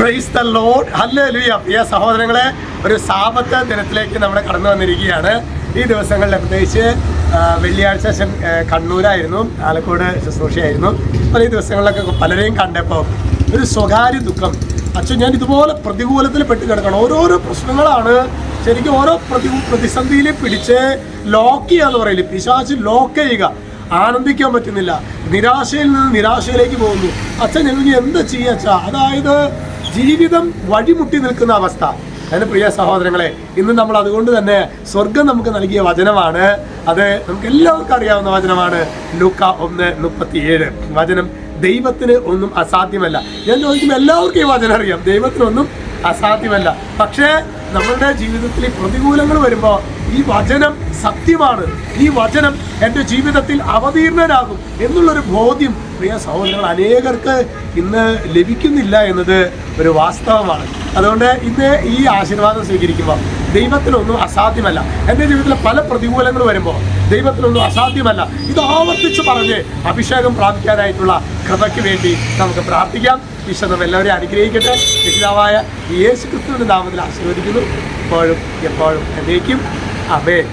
Price the lord, hallelujah. പ്രിയ സഹോദരങ്ങളെ, ഒരു സാബത്ത് ദിനത്തിലേക്ക് നമ്മൾ കടന്നു വന്നിരിക്കുകയാണ്. ഈ ദിവസങ്ങളിൽ പ്രത്യേകിച്ച് വെള്ളിയാഴ്ച കണ്ണൂരായിരുന്നു, ആലക്കോട് ശുശ്രൂഷയായിരുന്നു. അപ്പോൾ ഈ ദിവസങ്ങളിലൊക്കെ പലരെയും കണ്ടപ്പോൾ ഒരു സ്വകാര്യ ദുഃഖം. അച്ഛൻ, ഞാൻ ഇതുപോലെ പ്രതികൂലത്തിൽ പെട്ട് കിടക്കണം. ഓരോരോ പ്രശ്നങ്ങളാണ് ശരിക്കും ഓരോ പ്രതിസന്ധിയിൽ പിടിച്ച് ലോക്ക് ചെയ്യുക എന്ന് പറയില്ല, പിശാച് ലോക്ക് ചെയ്യുക. ആനന്ദിക്കാൻ പറ്റുന്നില്ല, നിരാശയിൽ നിന്ന് നിരാശയിലേക്ക് പോകുന്നു. അച്ഛൻ, ഞങ്ങൾക്ക് എന്ത് ചെയ്യുക അച്ഛാ? അതായത് ജീവിതം വഴിമുട്ടി നിൽക്കുന്ന അവസ്ഥ. അതിന് പ്രിയ സഹോദരങ്ങളെ, ഇന്ന് നമ്മൾ അതുകൊണ്ട് തന്നെ സ്വർഗം നമുക്ക് നൽകിയ വചനമാണ്. അത് നമുക്ക് എല്ലാവർക്കും അറിയാവുന്ന വചനമാണ്. ലൂക്ക 1:37 വചനം. ദൈവത്തിന് ഒന്നും അസാധ്യമല്ല. ഞാൻ ചോദിക്കുമ്പോൾ എല്ലാവർക്കും ഈ വചനം അറിയാം, ദൈവത്തിനൊന്നും അസാധ്യമല്ല. പക്ഷേ നമ്മളുടെ ജീവിതത്തിൽ പ്രതികൂലങ്ങൾ വരുമ്പോൾ ഈ വചനം സത്യമാണ്, ഈ വചനം എൻ്റെ ജീവിതത്തിൽ അവതീർണനാകും എന്നുള്ളൊരു ബോധ്യം പ്രിയ സഹോദരങ്ങൾ അനേകർക്ക് ഇന്ന് ലഭിക്കുന്നില്ല എന്നത് ഒരു വാസ്തവമാണ്. അതുകൊണ്ട് ഇന്ന് ഈ ആശീർവാദം സ്വീകരിക്കുമ്പോൾ ദൈവത്തിനൊന്നും അസാധ്യമല്ല. എൻ്റെ ജീവിതത്തിലെ പല പ്രതികൂലങ്ങൾ വരുമ്പോൾ ദൈവത്തിനൊന്നും അസാധ്യമല്ല, ഇത് ആവർത്തിച്ച് പറഞ്ഞ് അഭിഷേകം പ്രാപിക്കാനായിട്ടുള്ള കൃപയ്ക്ക് വേണ്ടി നമുക്ക് പ്രാർത്ഥിക്കാം. ഈശോ എല്ലാവരെയും അനുഗ്രഹിക്കട്ടെ. രക്ഷിതാവായ യേശു ക്രിസ്തുവിന്റെ നാമത്തിൽ ആശീർവദിക്കുന്നു. എപ്പോഴും എപ്പോഴും എന്നേക്കും. ആമേൻ.